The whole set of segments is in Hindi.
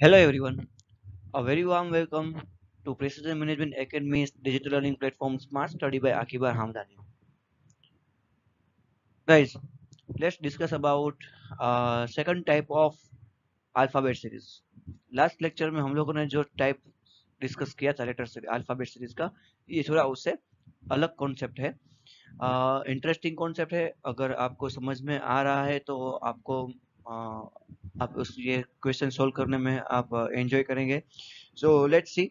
Hello everyone, a very warm welcome to Precision Management Academy's digital learning platform Smart Study by Akibar Hamdani. Guys, let's discuss about second type of alphabet series. Last lecture में हम लोगों ने जो टाइप डिस्कस किया था लेटर सीरीज अल्फाबेट सीरीज का, ये थोड़ा उससे अलग कॉन्सेप्ट है। इंटरेस्टिंग कॉन्सेप्ट है। अगर आपको समझ में आ रहा है तो आपको आप उस ये क्वेश्चन सोल्व करने में आप एंजॉय करेंगे। So let's see.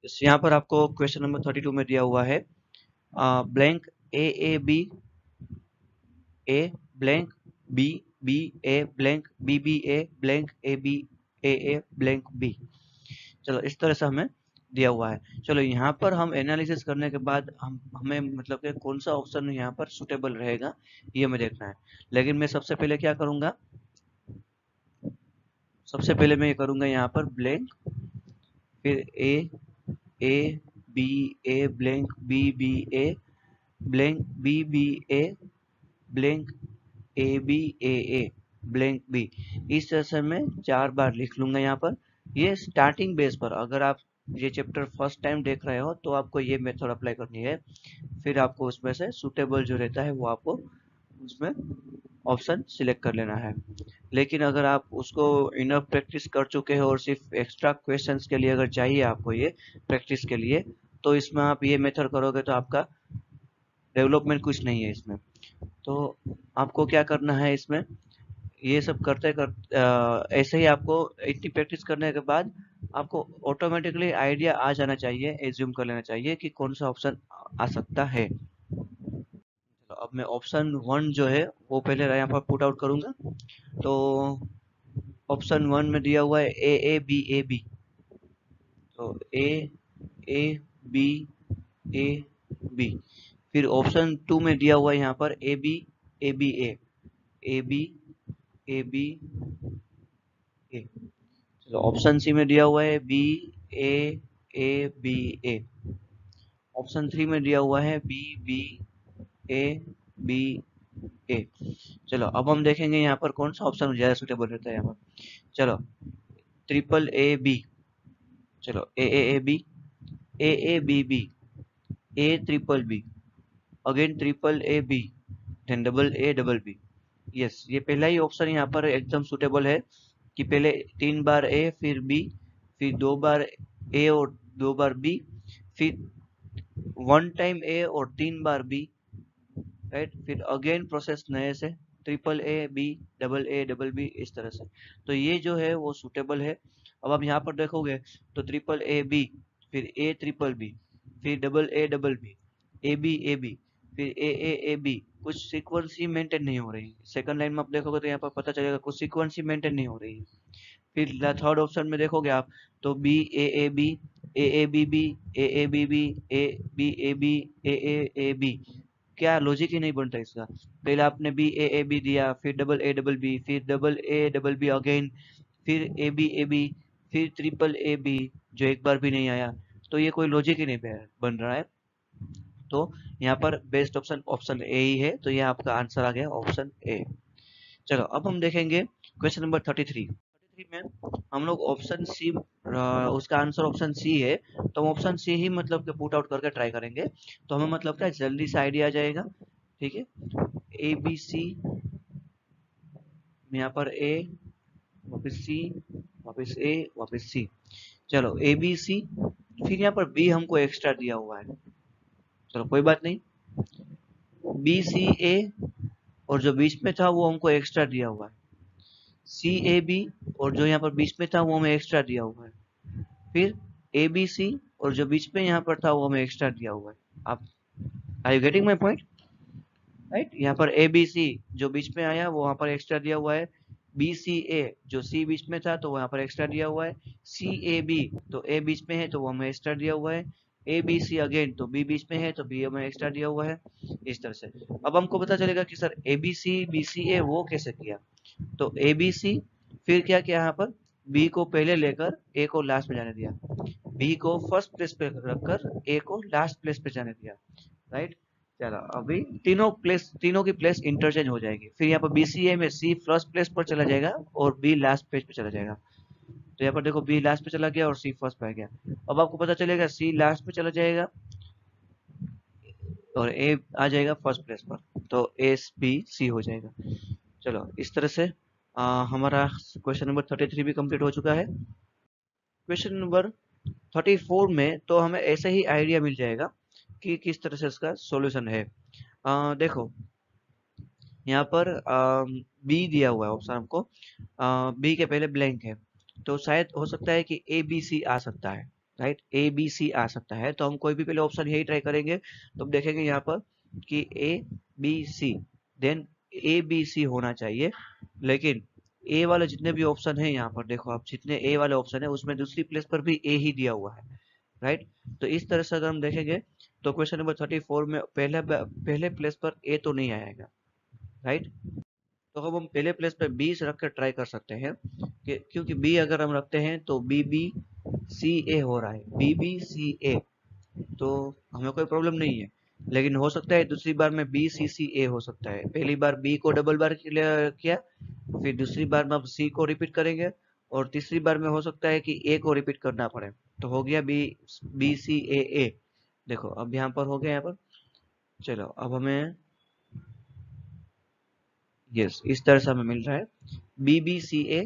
यहाँ पर आपको क्वेश्चन नंबर 32 में दिया हुआ है blank A B A blank B B A blank B A blank A blank B. चलो इस तरह से हमें दिया हुआ है। चलो यहाँ पर हम एनालिसिस करने के बाद हमें मतलब कि कौन सा ऑप्शन यहाँ पर सुटेबल रहेगा ये हमें देखना है। लेकिन मैं सबसे पहले क्या करूंगा, सबसे पहले मैं ये करूंगा यहाँ पर ब्लैंक, फिर A B A blank B A blank B A blank A blank B. इस तरह से मैं 4 बार लिख लूंगा यहाँ पर। ये स्टार्टिंग बेस पर, अगर आप ये चैप्टर फर्स्ट टाइम देख रहे हो तो आपको ये मेथड अप्लाई करनी है। फिर आपको उसमें से सुटेबल जो रहता है वो आपको उसमें ऑप्शन सिलेक्ट कर लेना है। लेकिन अगर आप उसको इनफ प्रैक्टिस कर चुके हो और सिर्फ एक्स्ट्रा क्वेश्चंस के लिए अगर चाहिए आपको ये प्रैक्टिस के लिए, तो इसमें आप ये मेथड करोगे तो आपका डेवलपमेंट कुछ नहीं है इसमें। तो आपको क्या करना है इसमें, ये सब करते ऐसे ही आपको इतनी प्रैक्टिस करने के बाद आपको ऑटोमेटिकली आइडिया आ जाना चाहिए, एज्यूम कर लेना चाहिए कि कौन सा ऑप्शन आ सकता है। तो अब मैं ऑप्शन वन जो है वो पहले यहाँ पर पुट आउट करूंगा। तो ऑप्शन वन में दिया हुआ है ए बी। तो ए बी ए बी। फिर ऑप्शन टू में दिया हुआ है यहाँ पर A B A B A B A A. चलो ऑप्शन सी में दिया हुआ है B A B A. Option three में दिया हुआ है बी ए बी ए। चलो अब हम देखेंगे यहाँ पर कौन सा ऑप्शन ज्यादा सुटेबल रहता है यहाँ पर। चलो ट्रिपल ए बी। चलो A B B A triple B, again triple A B, then double B. Yes, ये पहला ही ऑप्शन यहाँ पर एकदम सुटेबल है कि पहले 3 बार ए फिर बी, फिर 2 बार ए और 2 बार बी, फिर 1 टाइम ए और 3 बार बी, राइट। फिर अगेन प्रोसेस नए से triple A B double B, इस तरह से। तो ये जो है वो सुटेबल है। अब आप यहाँ पर देखोगे तो ट्रिपल ए बी, फिर ए ट्रिपल बी, फिर डबल बी, ए बी, फिर ए बी, कुछ सीक्वेंस ही मेंटेन नहीं हो रही। सेकंड लाइन में आप देखोगे तो यहाँ पर पता चलेगा कुछ सीक्वेंस ही मेंटेन नहीं हो रही है। फिर थर्ड ऑप्शन में देखोगे आप तो B A B B B A B A B. क्या लॉजिक ही नहीं बनता इसका। पहले आपने बी ए बी दिया, फिर डबल बी, फिर डबल बी अगेन, फिर ए बी, फिर ट्रिपल ए बी जो एक बार भी नहीं आया। तो ये कोई लॉजिक ही नहीं बन रहा है। तो यहाँ पर बेस्ट ऑप्शन ऑप्शन ए ही है। तो ये आपका आंसर आ गया ऑप्शन ए। चलो अब हम देखेंगे क्वेश्चन नंबर 33। 33 में हम लोग ऑप्शन सी, उसका आंसर ऑप्शन सी है तो हम ऑप्शन सी ही मतलब के पुट आउट करके ट्राई करेंगे। तो हमें मतलब क्या जल्दी से आइडिया आ जाएगा। ठीक है, ए बी सी, यहाँ पर ए, वापस सी, वापस ए, वापस सी। चलो ए बी सी, फिर यहाँ पर बी हमको एक्स्ट्रा दिया हुआ है। चलो कोई बात नहीं, बी सी ए और जो बीच में था वो हमको एक्स्ट्रा दिया हुआ है। सी ए बी और जो यहाँ पर बीच में था वो हमें एक्स्ट्रा दिया हुआ है। फिर ए बी सी और जो बीच में यहाँ पर था वो हमें एक्स्ट्रा दिया हुआ है। आप are you getting my point, right. यहाँ पर ए बी सी जो बीच में आया वो वहां पर एक्स्ट्रा दिया हुआ है। बी सी ए जो सी बीच में था तो वहां पर एक्स्ट्रा दिया हुआ है। सी ए बी तो ए बीच में है तो वो हमें एक्स्ट्रा दिया हुआ है। ए बी सी अगेन तो बी बीच में है तो बी हमें एक्स्ट्रा दिया हुआ है। इस तरह से अब हमको पता चलेगा कि सर ए बी सी ए वो कैसे किया। तो ए बी सी, फिर क्या किया यहाँ पर, बी को पहले लेकर ए को लास्ट में जाने दिया, बी को फर्स्ट प्लेस पे रखकर ए को लास्ट प्लेस पे जाने दिया, राइट। चलो अभी तीनों की प्लेस इंटरचेंज हो जाएगी। फिर यहाँ पर बीसीए में सी फर्स्ट प्लेस पर चला जाएगा और बी लास्ट पेज पे चला जाएगा। तो यहाँ पर देखो बी लास्ट पे चला गया और सी फर्स्ट पे आ गया। अब आपको पता चलेगा सी लास्ट पे चला जाएगा और ए आ जाएगा फर्स्ट प्लेस पर, तो ए बी सी हो जाएगा। चलो इस तरह से हमारा क्वेश्चन नंबर 33 भी कंप्लीट हो चुका है। क्वेश्चन नंबर 34 में तो हमें ऐसे ही आइडिया मिल जाएगा कि किस तरह से इसका सॉल्यूशन है। देखो यहाँ पर बी दिया हुआ है ऑप्शन हमको, बी के पहले ब्लैंक है, तो शायद हो सकता है कि ए बी सी आ सकता है। राइट, ए बी सी आ सकता है, तो हम कोई भी पहले ऑप्शन यही ट्राई करेंगे। तो हम देखेंगे यहाँ पर कि A B C, then A B C होना चाहिए। लेकिन ए वाले जितने भी ऑप्शन है यहाँ पर देखो आप, जितने ए वाले ऑप्शन है उसमें दूसरी प्लेस पर भी ए ही दिया हुआ है। राइट, तो इस तरह से अगर हम देखेंगे तो क्वेश्चन नंबर 34 में पहले प्लेस पर ए तो नहीं आएगा। राइट, तो अब हम पहले प्लेस पे 20 रख कर ट्राई कर सकते हैं कि क्योंकि बी अगर हम रखते हैं तो बी बी सी ए हो रहा है, बी बी सी ए, तो हमें कोई प्रॉब्लम नहीं है। लेकिन हो सकता है दूसरी बार में बी सी सी ए हो सकता है। पहली बार बी को डबल बार किया, फिर दूसरी बार में अब सी को रिपीट करेंगे और तीसरी बार में हो सकता है कि ए को रिपीट करना पड़े। तो हो गया बी बी सी ए ए। देखो अब यहाँ पर हो गया यहाँ पर। चलो अब हमें यस इस तरह से हमें मिल रहा है B B C A,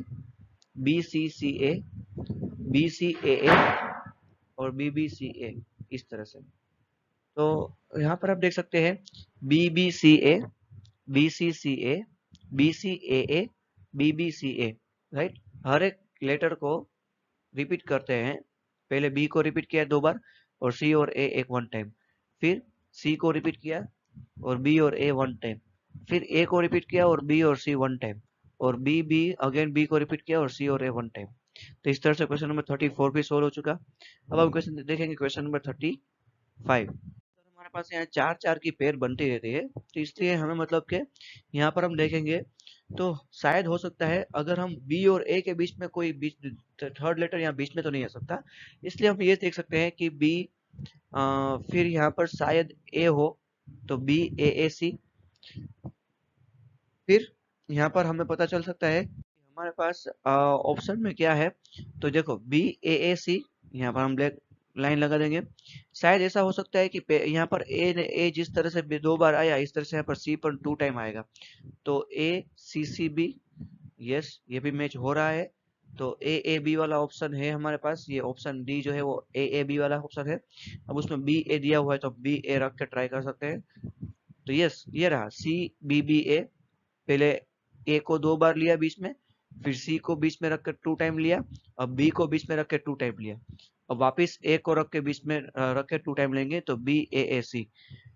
B C C A, B C A ए और बी बी सी ए, इस तरह से। तो यहाँ पर आप देख सकते हैं B B C A, B C C A, B C A A, B B C A. Right, हर एक लेटर को रिपीट करते हैं। पहले बी को रिपीट किया 2 बार और सी और ए एक 1 टाइम, फिर सी को रिपीट किया और बी और ए 1 टाइम, फिर ए को रिपीट किया और बी और सी 1 टाइम, और बी बी अगेन बी को रिपीट किया और सी और ए 1 टाइम। तो इस तरह से क्वेश्चन नंबर 34 भी सोल्व हो चुका। अब हम क्वेश्चन देखेंगे क्वेश्चन नंबर 35। हमारे पास यहाँ 4 4 की पेयर बनती रहती है, तो इसलिए हमें मतलब के यहाँ पर हम देखेंगे तो शायद हो सकता है अगर हम बी और ए के बीच में कोई बीच थर्ड लेटर यहाँ बीच में तो नहीं आ सकता। इसलिए हम ये देख सकते हैं कि बी, फिर यहाँ पर शायद ए हो, तो बी ए ए सी। फिर यहाँ पर हमें पता चल सकता है कि हमारे पास ऑप्शन में क्या है। तो देखो बी ए ए सी, यहाँ पर हम ब्लैक लाइन लगा देंगे। शायद ऐसा हो सकता है कि यहाँ पर ए जिस तरह से 2 बार आया, इस तरह से यहाँ पर सी पर 2 टाइम आएगा। तो ए सी सी बी, यस ये भी मैच हो रहा है। तो ए ए बी वाला ऑप्शन है हमारे पास, ये ऑप्शन डी जो है वो ए ए बी वाला ऑप्शन है। अब उसमें बी ए दिया हुआ है तो बी ए रख के ट्राई कर सकते हैं। तो यस ये रहा सी बी बी ए। पहले ए को 2 बार लिया बीच में, फिर सी को बीच में रख कर 2 टाइम लिया, अब बी को बीच में रख के 2 टाइम लिया, अब वापिस ए को रख के बीच में रख के 2 टाइम लेंगे तो बी ए ए सी।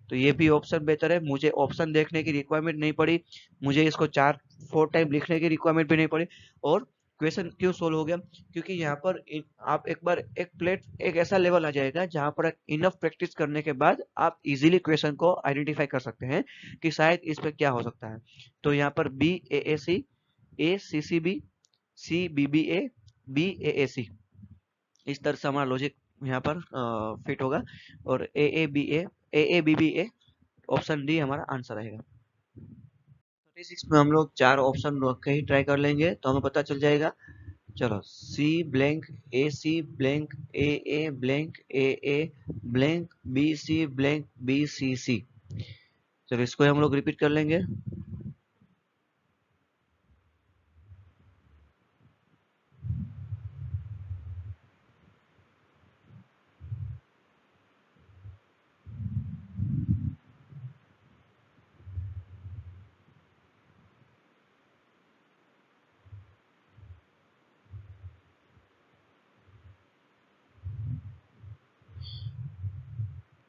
तो ये भी ऑप्शन बेहतर है, मुझे ऑप्शन देखने की रिक्वायरमेंट नहीं पड़ी, मुझे इसको 4 4 टाइम लिखने की रिक्वायरमेंट भी नहीं पड़ी। और क्वेश्चन क्यों सोल्व हो गया, क्योंकि यहाँ पर आप एक बार एक ऐसा लेवल आ जाएगा जहां पर इनफ प्रैक्टिस करने के बाद आप इजीली क्वेश्चन को आइडेंटिफाई कर सकते हैं कि शायद इस पे क्या हो सकता है। तो यहाँ पर B A A C, A C C B, C B B A, B A A C, इस तरह से हमारा लॉजिक यहाँ पर फिट होगा। और A A B B A, option D हमारा आंसर रहेगा। 36 में हम लोग 4 ऑप्शन रख के ही ट्राई कर लेंगे तो हमें पता चल जाएगा। चलो C blank A C blank A blank A blank B C blank B C C. चलो इसको हम लोग रिपीट कर लेंगे।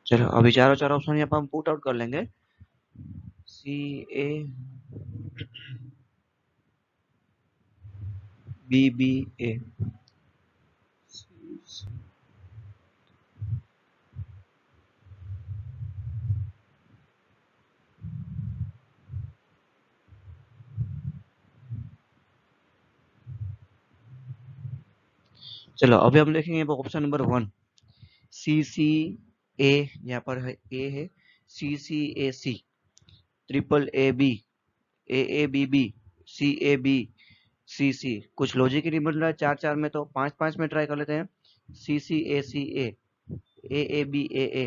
चलो अभी चारों चार ऑप्शन यहाँ पर हम पुट आउट कर लेंगे। सी ए बी बी ए। चलो अभी हम देखेंगे ऑप्शन नंबर 1 सी सी ए, यहाँ पर है ए है, CCAC, triple AB, AABB, CAB, CC। कुछ लॉजिक ही नहीं बन रहा है चार चार में, तो पांच पांच में ट्राई कर लेते हैं। CCACA, AABAA,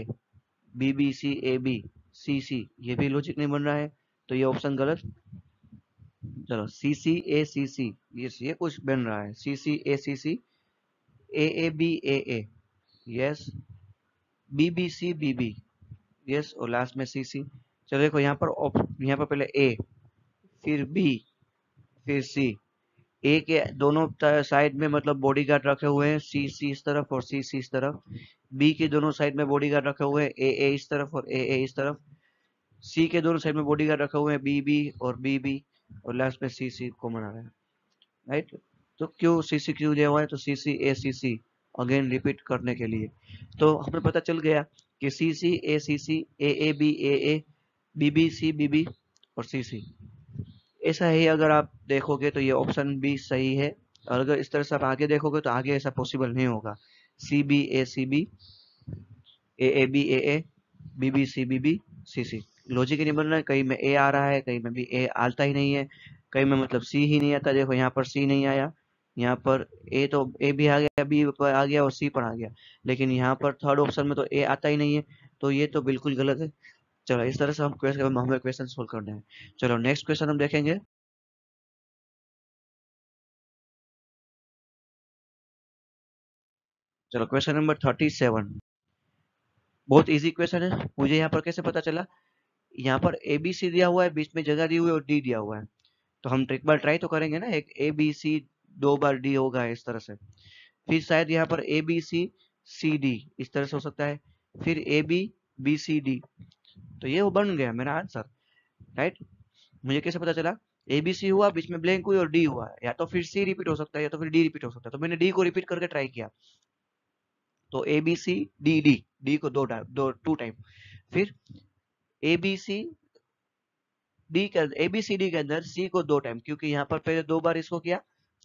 BBCAB, CC, ये भी लॉजिक नहीं बन रहा है, तो ये ऑप्शन गलत। चलो CCACC, ये कुछ बन रहा है। CCACC, AABAA, yes. BBCBB, yes, और लास्ट में CC। चलो देखो यहाँ पर पहले A, फिर B, फिर C। ए के दोनों साइड में मतलब बॉडीगार्ड रखे हुए हैं, सी इस तरफ और सी इस तरफ। बी के दोनों साइड में बॉडीगार्ड रखे हुए हैं, ए इस तरफ और ए इस तरफ। सी के दोनों साइड में बॉडीगार्ड रखे हुए हैं, बी और बी, और लास्ट में सी कॉमन आ रहा है, राइट। तो क्यों सी क्यों दिया हुआ है, तो सी अगेन रिपीट करने के लिए। तो हमें पता चल गया कि सी ए बी सी और सी। ऐसा ही अगर आप देखोगे तो ये ऑप्शन भी सही है, और अगर इस तरह से आप आगे देखोगे तो आगे ऐसा पॉसिबल नहीं होगा। CB AAB BB CC, logic ही नहीं बन रहा है। कहीं में ए आ रहा है, कहीं में भी ए आता ही नहीं है, कहीं में मतलब सी ही नहीं आता। देखो यहाँ पर सी नहीं आया, यहाँ पर ए तो ए भी आ गया, बी पर आ गया और सी पर आ गया, लेकिन यहाँ पर थर्ड ऑप्शन में तो ए आता ही नहीं है, तो ये तो बिल्कुल गलत है। चलो इस तरह से हमें क्वेश्चन सोल्व करना है। चलो नेक्स्ट क्वेश्चन हम देखेंगे। चलो क्वेश्चन नंबर 37, बहुत इजी क्वेश्चन है। मुझे यहाँ पर कैसे पता चला, यहाँ पर ए बी सी दिया हुआ है, बीच में जगह दी हुई है और डी दिया हुआ है, तो हम एक बार ट्राई तो करेंगे ना, एक ए बी सी दो बार डी होगा इस तरह से। फिर शायद यहाँ पर A B C C D इस तरह से हो सकता है, फिर A B B C D, तो ये वो बन गया मेरा आंसर, राइट। मुझे कैसे पता चला, ए बी सी हुआ, बीच में ब्लैंक हुई और डी हुआ, या तो फिर सी रिपीट हो सकता है या तो फिर डी रिपीट हो सकता है, तो मैंने डी को रिपीट करके ट्राई किया। तो A B C D D, D को टू टाइम, फिर ए बी सी डी के ए बी सी डी के अंदर सी को दो टाइम, क्योंकि यहाँ पर पहले दो बार इसको किया,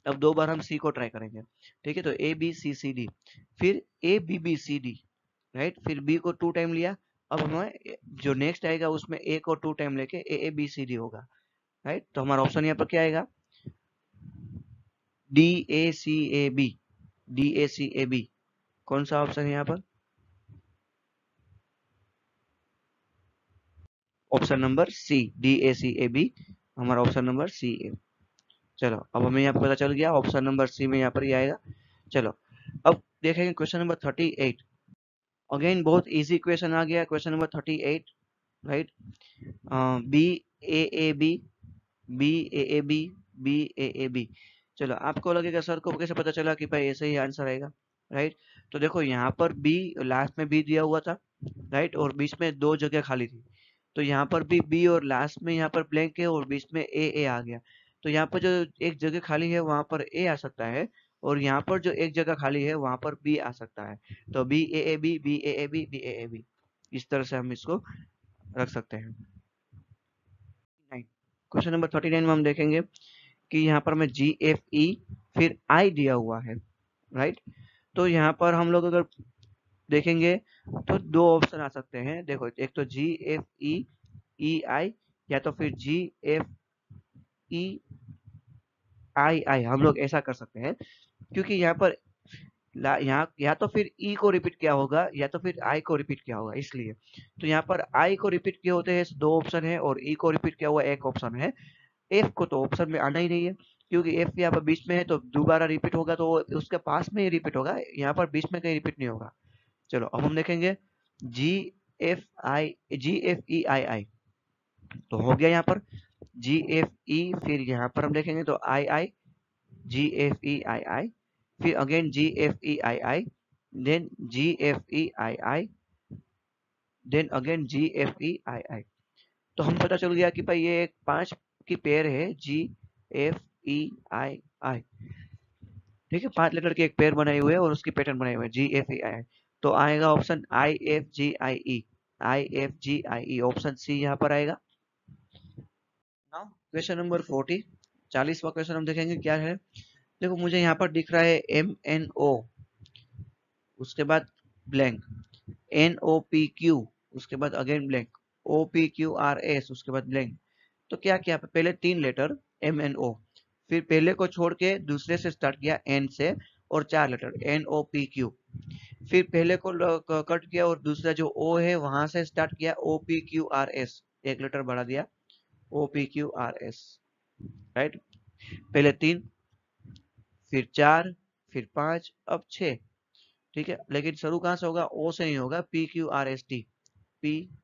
अब दो बार हम सी को ट्राई करेंगे, ठीक है। तो ए बी सी डी, फिर A B B C D, right, फिर बी को टू टाइम लिया। अब हमें जो नेक्स्ट आएगा उसमें ए को टू टाइम लेके ए बी सी डी होगा, राइट। तो हमारा ऑप्शन यहाँ पर क्या आएगा, D A C A B, D A C A B. कौन सा ऑप्शन है यहाँ पर, option number C, D A C A B, हमारा ऑप्शन नंबर सी है। चलो अब हमें यहाँ पता चल गया, ऑप्शन नंबर सी में यहाँ पर ही आएगा। चलो अब देखेंगे क्वेश्चन नंबर 38। अगेन बहुत इजी क्वेश्चन आ गया, question number 38, right. B A B, B A B, B A B. चलो आपको लगेगा सर को कैसे पता चला कि भाई ऐसे ही आंसर आएगा, राइट। तो देखो यहाँ पर बी, लास्ट में बी दिया हुआ था, राइट, और बीच में दो जगह खाली थी, तो यहाँ पर भी बी और लास्ट में यहाँ पर ब्लैंक है और बीच में ए आ गया, तो यहाँ पर जो एक जगह खाली है वहां पर ए आ सकता है, और यहाँ पर जो एक जगह खाली है वहां पर बी आ सकता है। तो B A B, B A B, B A B, इस तरह से हम इसको रख सकते हैं। क्वेश्चन नंबर 39 में हम देखेंगे कि यहाँ पर हमें जी एफ ई फिर आई दिया हुआ है, राइट। तो यहाँ पर हम लोग अगर देखेंगे तो दो ऑप्शन आ सकते हैं। देखो एक तो जी एफ ई आई, या तो फिर जी एफ ई आई, हम लोग ऐसा कर सकते हैं, क्योंकि यहाँ पर यहाँ या तो फिर ई को रिपीट किया होगा या तो फिर आई को रिपीट किया होगा, इसलिए तो यहाँ पर आई को रिपीट किए होते हैं दो ऑप्शन है, और ई को रिपीट किया हुआ एक ऑप्शन है। एफ को तो ऑप्शन में आना ही नहीं है, क्योंकि एफ यहाँ पर बीच में है, तो दोबारा रिपीट होगा तो उसके पास में ही रिपीट होगा, यहाँ पर बीच में कहीं रिपीट नहीं होगा। चलो अब हम देखेंगे जी एफ ई आई, तो हो गया यहाँ पर जी एफ ई, फिर यहाँ पर हम देखेंगे तो आई, जी एफ ई आई, फिर again ji F E I, then ji F E I, then again ji F E I. तो हम पता चल गया कि भाई ये एक पांच की पेयर है, जी एफ ई आई, ठीक है, पांच लेटर के एक पेयर बनाए हुए हैं और उसकी पैटर्न बनाए हुए हैं, जी एफ ई आई। तो आएगा option I F G I E, I F G I E, option C यहाँ पर आएगा। नाउ क्वेश्चन नंबर 40, 40वां क्वेश्चन हम देखेंगे क्या है। देखो मुझे यहाँ पर दिख रहा है एम एन ओ, उसके बाद blank, N O P Q, उसके बाद अगेन ब्लैंक, OPQRS, उसके बाद ब्लैंक। तो क्या किया, पहले 3 लेटर MNO, फिर पहले को छोड़ के दूसरे से स्टार्ट किया N से और 4 लेटर NOPQ, फिर पहले को कट किया और दूसरा जो O है वहां से स्टार्ट किया OPQRS, एक लेटर बढ़ा दिया OPQRS, राइट। पहले 3, फिर 4, फिर 5, अब 6, ठीक है। लेकिन शुरू कहां से होगा, O से नहीं होगा, PQRST, PQRSTU।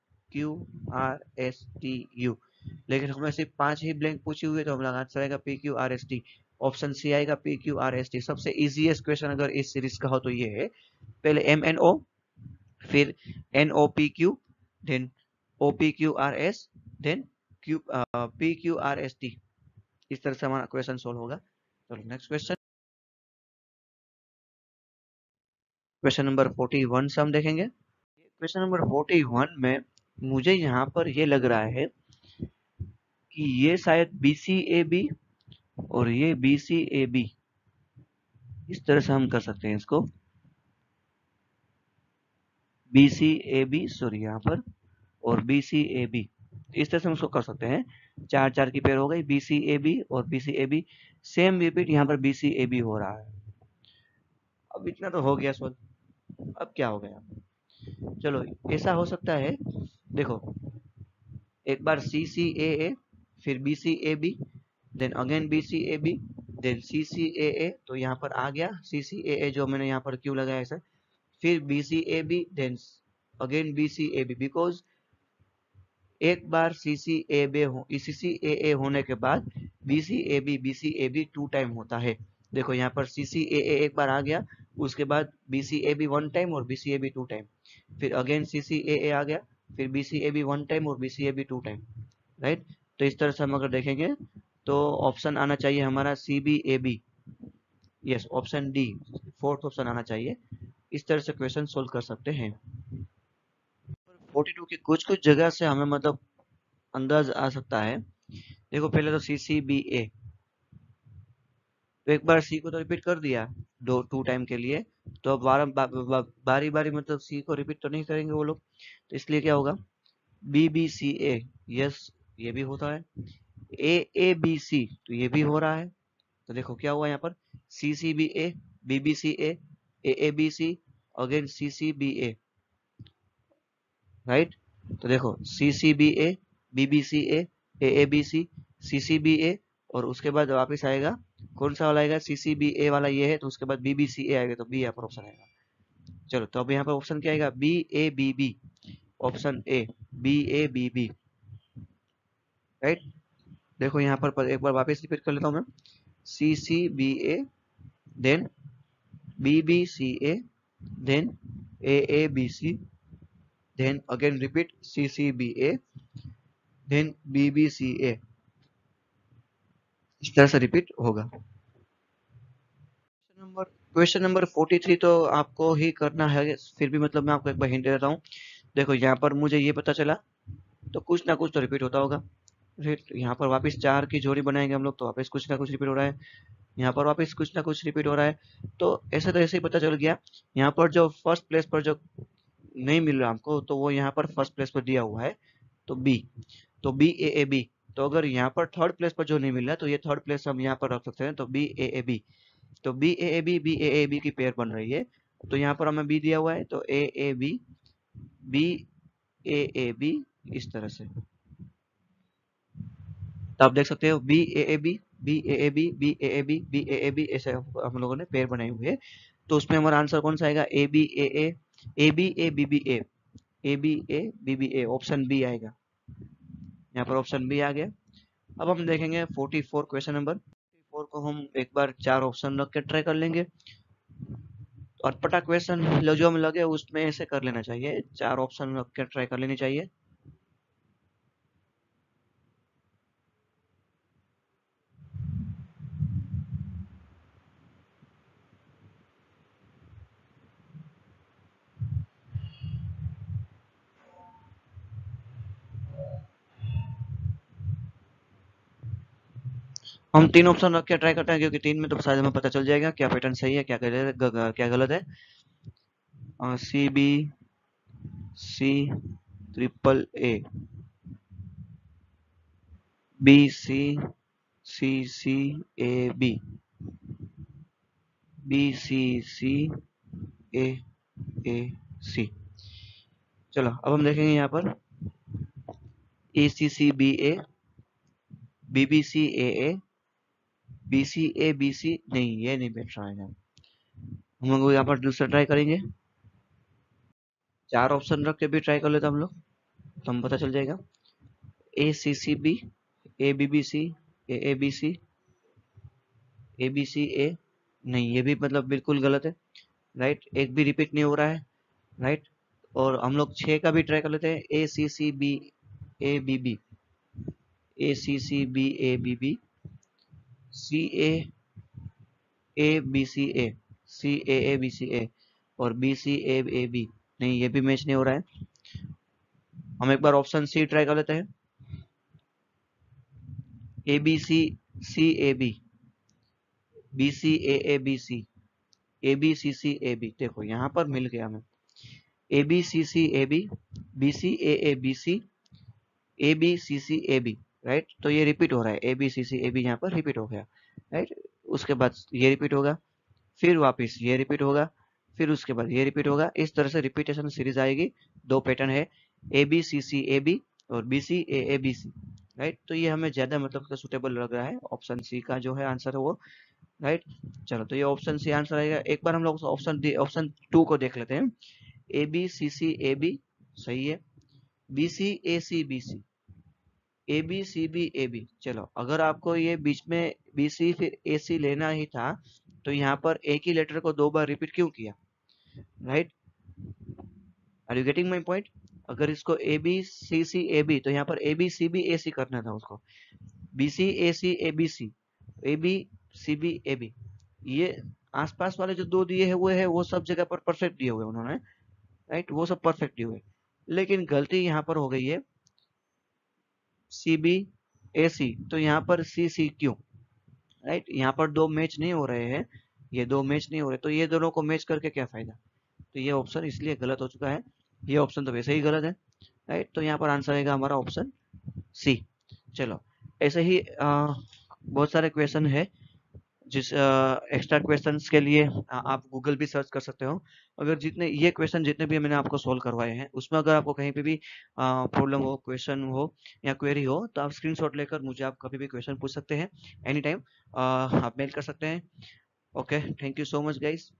लेकिन हमें सिर्फ 5 ही ब्लैंक पूछी हुई है, तो हमारा आंसर आएगा PQRST। ऑप्शन सी आएगा PQRST। सबसे इजीएस्ट क्वेश्चन अगर इस सीरीज का हो तो ये है, पहले MNO, फिर NOPQ, then OPQRS, then PQRST। इस तरह से हमारा क्वेश्चन सोल्व होगा। चलो नेक्स्ट क्वेश्चन, क्वेश्चन नंबर 41 से हम देखेंगे। क्वेश्चन नंबर 41 में मुझे यहाँ पर ये लग रहा है कि ये शायद BCAB और ये BCAB, इस तरह से हम कर सकते हैं इसको, BCAB, सॉरी यहाँ पर, और BCAB, इस तरह से हम उसको कर सकते हैं। 4 4 की पेयर हो गई, BCAB और BCAB, सेम रिपीट यहाँ पर BCAB हो रहा है। अब इतना तो हो गया सॉल्व, अब क्या हो गया, चलो ऐसा हो सकता है, देखो एक बार CCAA, फिर BCAB, then again BCAB, then CCAA, तो यहाँ पर आ गया CCAA, जो मैंने यहाँ पर क्यों लगाया ऐसा, फिर BCAB, then again BCAB, because एक बार CCAA होने के बाद BCAB 2 टाइम होता है। देखो यहाँ पर CCAA एक बार आ गया, उसके बाद BCAB 1 टाइम और BCAB 2 टाइम, फिर अगेन CCAA आ गया, फिर BCAB 1 टाइम और BCAB 2 टाइम, राइट। तो इस तरह से हम अगर देखेंगे तो ऑप्शन आना चाहिए हमारा CBAB, yes option D, fourth option आना चाहिए। इस तरह से क्वेश्चन सोल्व कर सकते हैं। 42 की कुछ कुछ जगह से हमें मतलब अंदाज आ सकता है। देखो पहले तो CCBA, तो एक बार सी को तो रिपीट कर दिया 2 टाइम के लिए, तो अब बारी बारी मतलब सी को रिपीट तो नहीं करेंगे वो लोग, तो इसलिए क्या होगा, BBCA, यस ये भी होता है, AABC, तो ये भी हो रहा है। तो देखो क्या हुआ यहाँ पर, CCBA, BBCA, AABC, again CCBA, right. तो देखो CCBA, BBCA, AABC, CCBA, और उसके बाद वापिस आएगा कौन सा वाला आएगा, CCBA वाला ये है, तो उसके बाद BBCA आएगा, तो बी यहाँ पर ऑप्शन आएगा। चलो तो अब यहाँ पर ऑप्शन क्या आएगा, BABB, option A BABB, right. देखो यहाँ पर एक बार वापस रिपीट कर लेता हूँ मैं, CCBA, then BBCA, then AABC, then again repeat CCBA, then BBCA, इस तरह से रिपीट होगा। क्वेश्चन नंबर 43 तो आपको ही करना है, फिर भी मतलब मैं आपको एक बार हिंट दे देता हूँ। देखो यहाँ पर मुझे ये पता चला, तो कुछ ना कुछ तो रिपीट होता होगा। फिर यहाँ पर वापस 4 की जोड़ी बनाएंगे हम लोग, तो वापस कुछ ना कुछ रिपीट हो रहा है, यहाँ पर वापस कुछ ना कुछ रिपीट हो रहा है। तो ऐसे तो ऐसे ही पता चल गया। यहाँ पर जो फर्स्ट प्लेस पर जो नहीं मिल रहा हमको, तो वो यहाँ पर फर्स्ट प्लेस पर दिया हुआ है, तो बी, तो BAAB। तो अगर यहाँ पर थर्ड प्लेस पर जो नहीं मिल रहा, तो ये थर्ड प्लेस हम यहाँ पर रख सकते हैं, तो BAAB। तो BAAB की पेयर बन रही है, तो यहाँ पर हमें बी दिया हुआ है, तो AAB, BAAB, इस तरह से। तो आप देख सकते हो BAAB, BAAB, BAAB, BAAB, ऐसे हम लोगों ने पेयर बनाई हुई है। तो उसमें हमारा आंसर कौन सा आएगा, ABAA, ABABBA, ABABBA, option B आएगा। यहाँ पर ऑप्शन बी आ गया। अब हम देखेंगे 44 क्वेश्चन नंबर 44 को हम एक बार 4 ऑप्शन रख के ट्राई कर लेंगे। और पटा क्वेश्चन जो हमें लगे उसमें ऐसे कर लेना चाहिए, 4 ऑप्शन रख के ट्राई कर लेनी चाहिए। हम 3 ऑप्शन रख के ट्राई करते हैं, क्योंकि 3 में तो शायद हमें पता चल जाएगा क्या पैटर्न सही है, क्या गलत है। CBC AAA, B C C C A B, B C C A A C. चलो अब हम देखेंगे यहाँ पर A C C B A, B B C A A, B C A B C, नहीं ये नहीं बैठ रहा है। हम लोग यहाँ पर दूसरा ट्राई करेंगे, 4 ऑप्शन रख के भी ट्राई कर लेते हम लोग, तो हम पता चल जाएगा। A C C B, A B B C, A B C, A B C A, नहीं ये भी मतलब बिल्कुल गलत है, राइट। एक भी रिपीट नहीं हो रहा है, राइट। और हम लोग 6 का भी ट्राई कर लेते हैं, A C C B A B B, A C C B A B B, C A B C A, C A B C A, और बी सी ए बी, नहीं ये भी मैच नहीं हो रहा है। हम एक बार ऑप्शन सी ट्राई कर लेते हैं, A B C C A B, B C A B C, A B C C A B. देखो यहाँ पर मिल गया हमें, A B C C A B C A B C, A B C C A B, right. तो ये रिपीट हो रहा है, A B C C A B यहाँ पर रिपीट हो गया, राइट। उसके बाद ये रिपीट होगा, फिर वापस ये रिपीट होगा, फिर उसके बाद ये रिपीट होगा। इस तरह से रिपीटेशन सीरीज आएगी। 2 पैटर्न है, A B C C A B और B C A B C, right. तो ये हमें ज्यादा मतलब सुटेबल लग रहा है, ऑप्शन सी का जो है आंसर है वो, राइट। चलो तो ये ऑप्शन सी आंसर आएगा। एक बार हम लोग ऑप्शन 2 को देख लेते हैं, A B C C A B, सही है। B C A C B C, A B C B A B. चलो अगर आपको ये बीच में बी सी फिर ए सी लेना ही था, तो यहाँ पर एक ही लेटर को 2 बार रिपीट क्यों किया, right. Are you getting my point? अगर इसको ए B C C A B, तो यहाँ पर A B C B A सी करना था उसको, B C A B C, A B C B A B. ये आसपास वाले जो 2 दिए हुए हैं वो सब जगह पर परफेक्ट दिए हुए उन्होंने, राइट, वो सब परफेक्ट दिए हुए। लेकिन गलती यहाँ पर हो गई है सी बी ए सी, तो यहाँ पर सी सी क्यों, राइट। यहाँ पर 2 मैच नहीं हो रहे हैं, ये 2 मैच नहीं हो रहे, तो ये दोनों को मैच करके क्या फायदा। तो ये ऑप्शन इसलिए गलत हो चुका है, ये ऑप्शन तो वैसे ही गलत है, राइट। तो यहाँ पर आंसर आएगा हमारा ऑप्शन सी। चलो ऐसे ही बहुत सारे क्वेश्चन है, जिस एक्स्ट्रा क्वेश्चंस के लिए आप गूगल भी सर्च कर सकते हो। अगर जितने ये क्वेश्चन जितने भी मैंने आपको सॉल्व करवाए हैं, उसमें अगर आपको कहीं पे भी प्रॉब्लम हो, क्वेश्चन हो या क्वेरी हो, तो आप स्क्रीनशॉट लेकर मुझे आप कभी भी क्वेश्चन पूछ सकते हैं, एनी टाइम आप मेल कर सकते हैं। Okay, thank you so much guys.